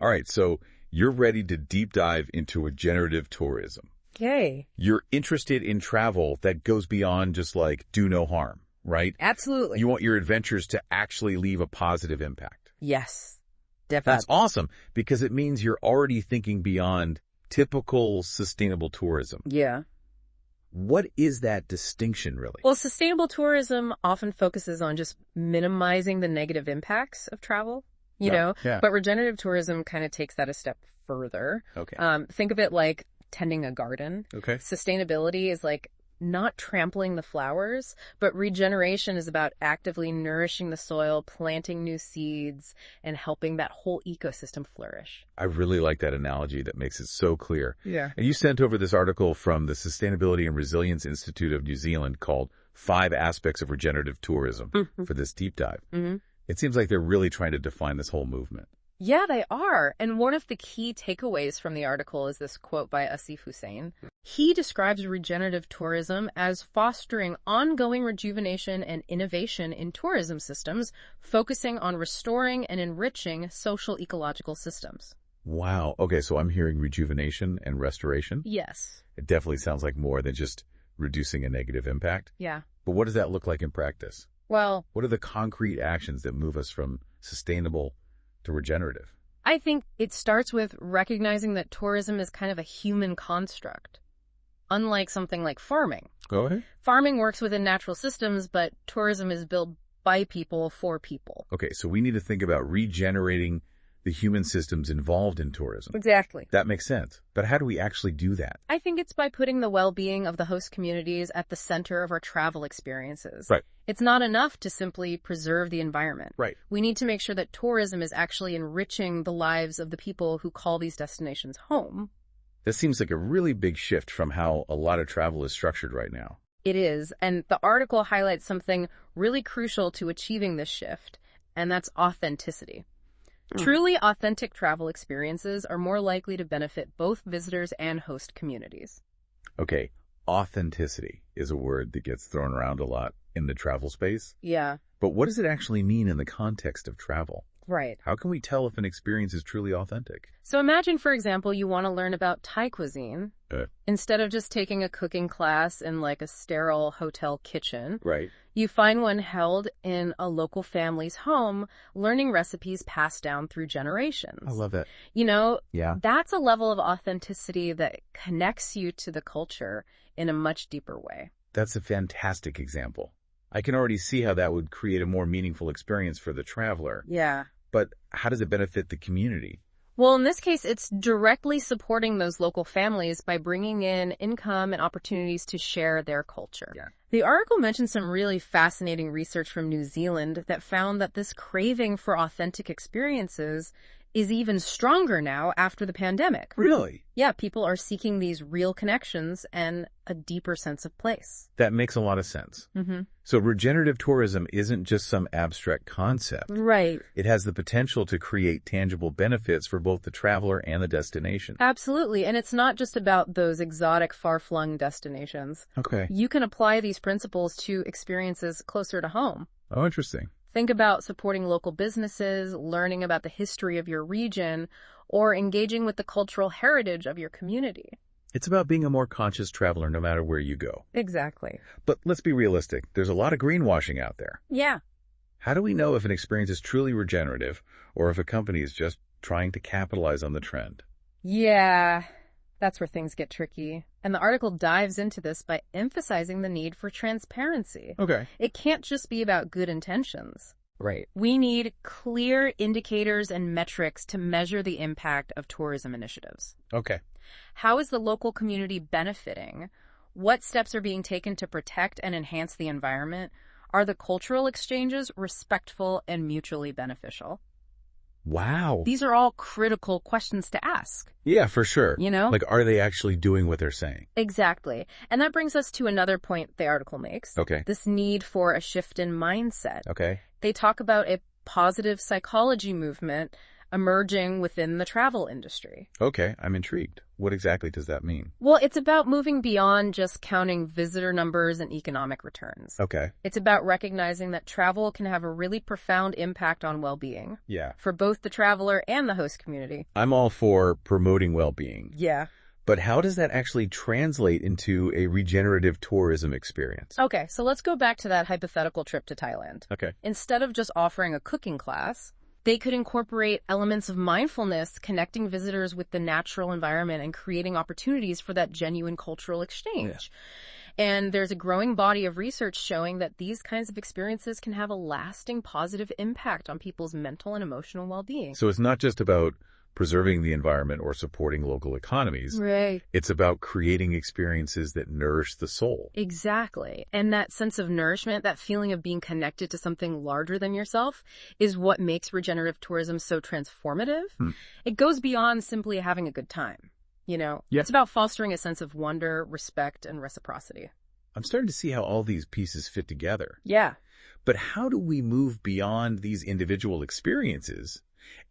All right, so you're ready to deep dive into regenerative tourism. Yay. You're interested in travel that goes beyond just like do no harm, right? Absolutely. You want your adventures to actually leave a positive impact. Yes, definitely. That's awesome because it means you're already thinking beyond typical sustainable tourism. Yeah. What is that distinction really? Well, sustainable tourism often focuses on just minimizing the negative impacts of travel, you know, but regenerative tourism kind of takes that a step further. Okay. Think of it like tending a garden. Okay. Sustainability is like not trampling the flowers, but regeneration is about actively nourishing the soil, planting new seeds, and helping that whole ecosystem flourish. I really like that analogy. That makes it so clear. Yeah. And you sent over this article from the Sustainability and Resilience Institute of New Zealand called 5 Aspects of Regenerative Tourism for this deep dive. Mm-hmm. It seems like they're really trying to define this whole movement. Yeah, they are. And one of the key takeaways from the article is this quote by Asif Hussain. He describes regenerative tourism as fostering ongoing rejuvenation and innovation in tourism systems, focusing on restoring and enriching social-ecological systems. Wow. Okay, so I'm hearing rejuvenation and restoration. Yes. It definitely sounds like more than just reducing a negative impact. Yeah. But what does that look like in practice? Well, what are the concrete actions that move us from sustainable to regenerative? I think it starts with recognizing that tourism is kind of a human construct, unlike something like farming. Go ahead. Farming works within natural systems, but tourism is built by people for people. Okay, so we need to think about regenerating the human systems involved in tourism. Exactly. That makes sense. But how do we actually do that? I think it's by putting the well-being of the host communities at the center of our travel experiences. Right. It's not enough to simply preserve the environment. Right. We need to make sure that tourism is actually enriching the lives of the people who call these destinations home. That seems like a really big shift from how a lot of travel is structured right now. It is, and the article highlights something really crucial to achieving this shift, and that's authenticity. Truly authentic travel experiences are more likely to benefit both visitors and host communities. Okay, authenticity is a word that gets thrown around a lot in the travel space. Yeah. But what does it actually mean in the context of travel? Right. How can we tell if an experience is truly authentic? So imagine, for example, you want to learn about Thai cuisine. Instead of just taking a cooking class in like a sterile hotel kitchen. Right. You find one held in a local family's home, learning recipes passed down through generations. I love that. You know, Yeah. That's a level of authenticity that connects you to the culture in a much deeper way. That's a fantastic example. I can already see how that would create a more meaningful experience for the traveler. Yeah. But how does it benefit the community? Well, in this case, it's directly supporting those local families by bringing in income and opportunities to share their culture. Yeah. The article mentioned some really fascinating research from New Zealand that found that this craving for authentic experiences is even stronger now after the pandemic. Really? Yeah, people are seeking these real connections and a deeper sense of place. That makes a lot of sense. Mm-hmm. So regenerative tourism isn't just some abstract concept. Right. It has the potential to create tangible benefits for both the traveler and the destination. Absolutely. And it's not just about those exotic, far-flung destinations. Okay. You can apply these principles to experiences closer to home. Oh, interesting. Think about supporting local businesses, learning about the history of your region, or engaging with the cultural heritage of your community. It's about being a more conscious traveler no matter where you go. Exactly. But let's be realistic. There's a lot of greenwashing out there. Yeah. How do we know if an experience is truly regenerative or if a company is just trying to capitalize on the trend? Yeah, that's where things get tricky. And the article dives into this by emphasizing the need for transparency. Okay. It can't just be about good intentions. Right. We need clear indicators and metrics to measure the impact of tourism initiatives. Okay. How is the local community benefiting? What steps are being taken to protect and enhance the environment? Are the cultural exchanges respectful and mutually beneficial? Wow. These are all critical questions to ask. Yeah, for sure. You know? Like, are they actually doing what they're saying? Exactly. And that brings us to another point the article makes. Okay. This need for a shift in mindset. Okay. They talk about a positive psychology movement emerging within the travel industry. Okay, I'm intrigued. What exactly does that mean? Well, it's about moving beyond just counting visitor numbers and economic returns. Okay. It's about recognizing that travel can have a really profound impact on well-being. Yeah. For both the traveler and the host community. I'm all for promoting well-being. Yeah. But how does that actually translate into a regenerative tourism experience? Okay, so let's go back to that hypothetical trip to Thailand. Okay. Instead of just offering a cooking class, they could incorporate elements of mindfulness, connecting visitors with the natural environment and creating opportunities for that genuine cultural exchange. Yeah. And there's a growing body of research showing that these kinds of experiences can have a lasting positive impact on people's mental and emotional well-being. So it's not just about preserving the environment or supporting local economies. Right. It's about creating experiences that nourish the soul. Exactly. And that sense of nourishment, that feeling of being connected to something larger than yourself, is what makes regenerative tourism so transformative. It goes beyond simply having a good time. Yeah. It's about fostering a sense of wonder, respect, and reciprocity. I'm starting to see how all these pieces fit together. Yeah. But how do we move beyond these individual experiences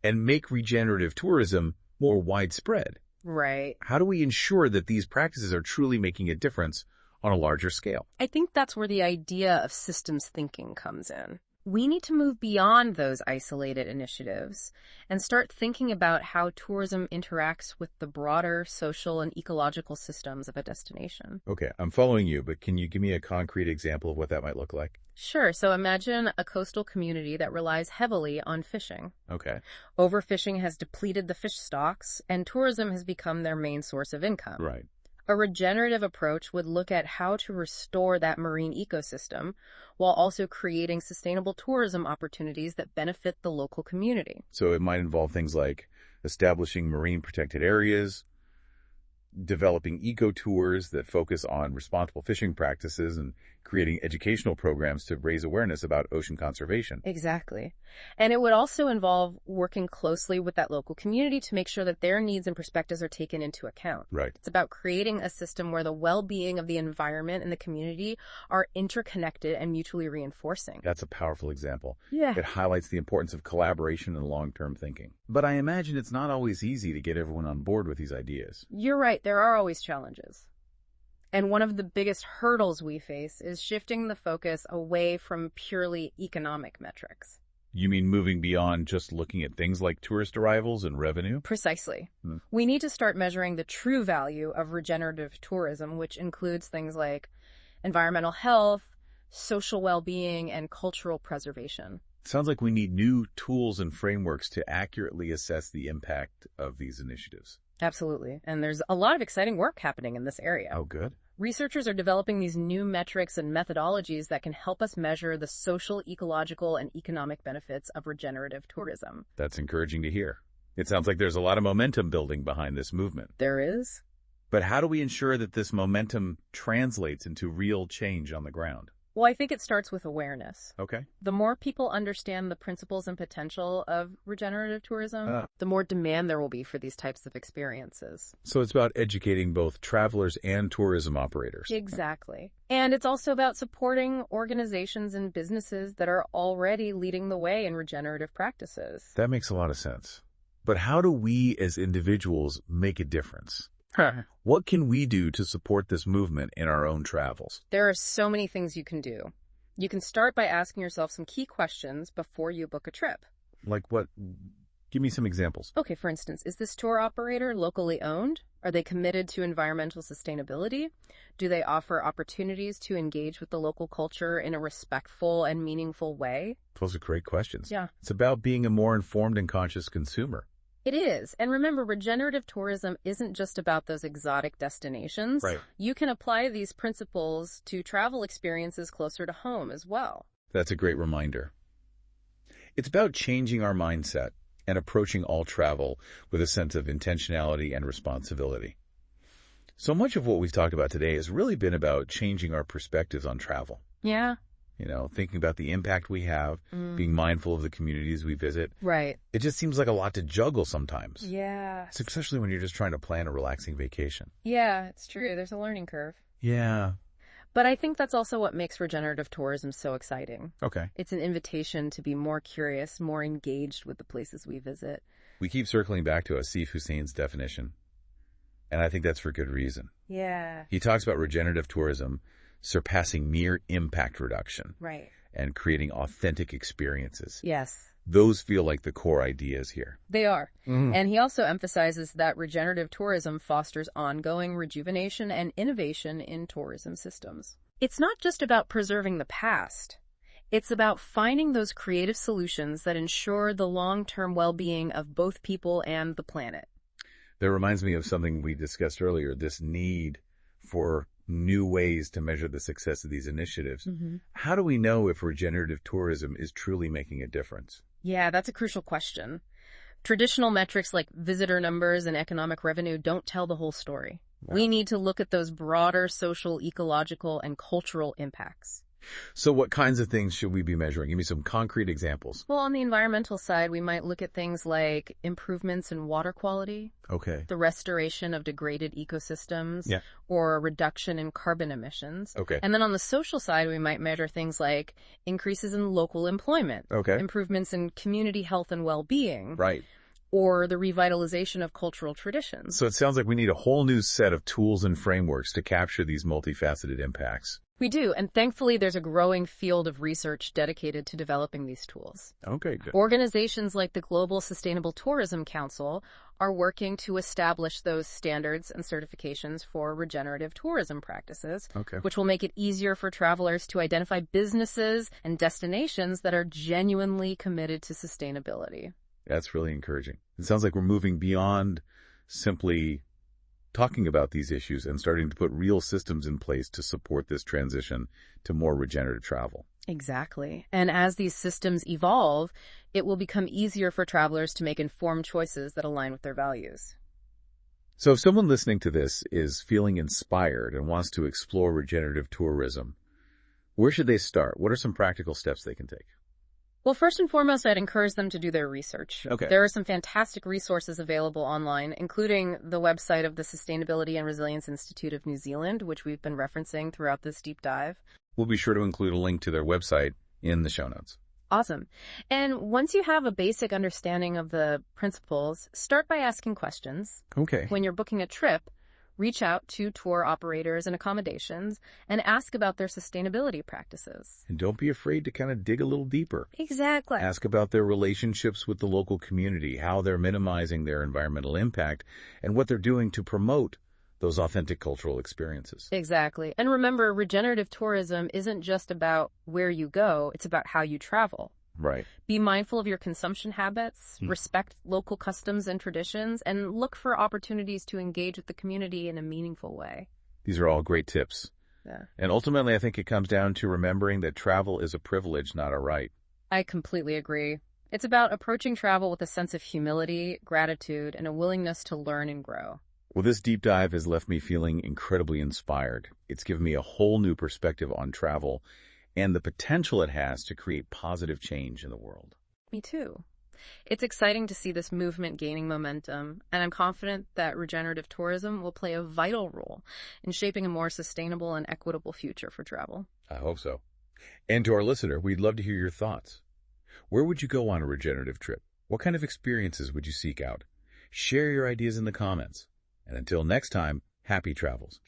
and make regenerative tourism more widespread? Right. How do we ensure that these practices are truly making a difference on a larger scale? I think that's where the idea of systems thinking comes in. We need to move beyond those isolated initiatives and start thinking about how tourism interacts with the broader social and ecological systems of a destination. Okay, I'm following you, but can you give me a concrete example of what that might look like? Sure. So imagine a coastal community that relies heavily on fishing. Okay. Overfishing has depleted the fish stocks, and tourism has become their main source of income. Right. A regenerative approach would look at how to restore that marine ecosystem while also creating sustainable tourism opportunities that benefit the local community. So it might involve things like establishing marine protected areas, developing eco-tours that focus on responsible fishing practices, and creating educational programs to raise awareness about ocean conservation. Exactly. And it would also involve working closely with that local community to make sure that their needs and perspectives are taken into account. Right. It's about creating a system where the well-being of the environment and the community are interconnected and mutually reinforcing. That's a powerful example. Yeah. It highlights the importance of collaboration and long-term thinking. But I imagine it's not always easy to get everyone on board with these ideas. You're right. There are always challenges. And one of the biggest hurdles we face is shifting the focus away from purely economic metrics. You mean moving beyond just looking at things like tourist arrivals and revenue? Precisely. We need to start measuring the true value of regenerative tourism, which includes things like environmental health, social well-being, and cultural preservation. Sounds like we need new tools and frameworks to accurately assess the impact of these initiatives. Absolutely. And there's a lot of exciting work happening in this area. Oh, good. Researchers are developing these new metrics and methodologies that can help us measure the social, ecological, and economic benefits of regenerative tourism. That's encouraging to hear. It sounds like there's a lot of momentum building behind this movement. There is. But how do we ensure that this momentum translates into real change on the ground? Well, I think it starts with awareness. Okay. The more people understand the principles and potential of regenerative tourism, the more demand there will be for these types of experiences. So it's about educating both travelers and tourism operators. Exactly. And it's also about supporting organizations and businesses that are already leading the way in regenerative practices. That makes a lot of sense. But how do we as individuals make a difference? What can we do to support this movement in our own travels? There are so many things you can do. You can start by asking yourself some key questions before you book a trip. Like what? Give me some examples. Okay, for instance, is this tour operator locally owned? Are they committed to environmental sustainability? Do they offer opportunities to engage with the local culture in a respectful and meaningful way? Those are great questions. Yeah. It's about being a more informed and conscious consumer. It is. And remember, regenerative tourism isn't just about those exotic destinations. Right. You can apply these principles to travel experiences closer to home as well. That's a great reminder. It's about changing our mindset and approaching all travel with a sense of intentionality and responsibility. So much of what we've talked about today has really been about changing our perspectives on travel. Yeah. Thinking about the impact we have, being mindful of the communities we visit. Right. It just seems like a lot to juggle sometimes. Yeah. Especially when you're just trying to plan a relaxing vacation. Yeah, it's true. There's a learning curve. Yeah. But I think that's also what makes regenerative tourism so exciting. Okay. It's an invitation to be more curious, more engaged with the places we visit, We keep circling back to Asif Hussein's definition, and I think that's for good reason. Yeah. He talks about regenerative tourism surpassing mere impact reduction Right. and creating authentic experiences. Yes. Those feel like the core ideas here. They are. Mm-hmm. And he also emphasizes that regenerative tourism fosters ongoing rejuvenation and innovation in tourism systems. It's not just about preserving the past. It's about finding those creative solutions that ensure the long-term well-being of both people and the planet. That reminds me of something we discussed earlier, this need for new ways to measure the success of these initiatives. Mm-hmm. How do we know if regenerative tourism is truly making a difference? Yeah, that's a crucial question. Traditional metrics like visitor numbers and economic revenue don't tell the whole story. Wow. We need to look at those broader social, ecological, and cultural impacts. So what kinds of things should we be measuring? Give me some concrete examples. Well, on the environmental side, we might look at things like improvements in water quality, Okay. the restoration of degraded ecosystems, Yeah. or a reduction in carbon emissions. Okay. And then on the social side, we might measure things like increases in local employment, Okay. improvements in community health and well-being, Right. or the revitalization of cultural traditions. So it sounds like we need a whole new set of tools and frameworks to capture these multifaceted impacts. We do, and thankfully there's a growing field of research dedicated to developing these tools. Okay, good. Organizations like the Global Sustainable Tourism Council are working to establish those standards and certifications for regenerative tourism practices, Okay. which will make it easier for travelers to identify businesses and destinations that are genuinely committed to sustainability. That's really encouraging. It sounds like we're moving beyond simply talking about these issues and starting to put real systems in place to support this transition to more regenerative travel. Exactly. And as these systems evolve, it will become easier for travelers to make informed choices that align with their values. So if someone listening to this is feeling inspired and wants to explore regenerative tourism, where should they start? What are some practical steps they can take? Well, first and foremost, I'd encourage them to do their research. Okay. There are some fantastic resources available online, including the website of the Sustainability and Resilience Institute of New Zealand, which we've been referencing throughout this deep dive. We'll be sure to include a link to their website in the show notes. Awesome. And once you have a basic understanding of the principles, start by asking questions. Okay. When you're booking a trip, reach out to tour operators and accommodations and ask about their sustainability practices. And don't be afraid to kind of dig a little deeper. Exactly. Ask about their relationships with the local community, how they're minimizing their environmental impact, and what they're doing to promote those authentic cultural experiences. Exactly. And remember, regenerative tourism isn't just about where you go, it's about how you travel. Right. Be mindful of your consumption habits, respect local customs and traditions, and look for opportunities to engage with the community in a meaningful way. These are all great tips. Yeah. And ultimately, I think it comes down to remembering that travel is a privilege, not a right. I completely agree. It's about approaching travel with a sense of humility, gratitude, and a willingness to learn and grow. Well, this deep dive has left me feeling incredibly inspired. It's given me a whole new perspective on travel and the potential it has to create positive change in the world. Me too. It's exciting to see this movement gaining momentum, and I'm confident that regenerative tourism will play a vital role in shaping a more sustainable and equitable future for travel. I hope so. And to our listener, we'd love to hear your thoughts. Where would you go on a regenerative trip? What kind of experiences would you seek out? Share your ideas in the comments. And until next time, happy travels.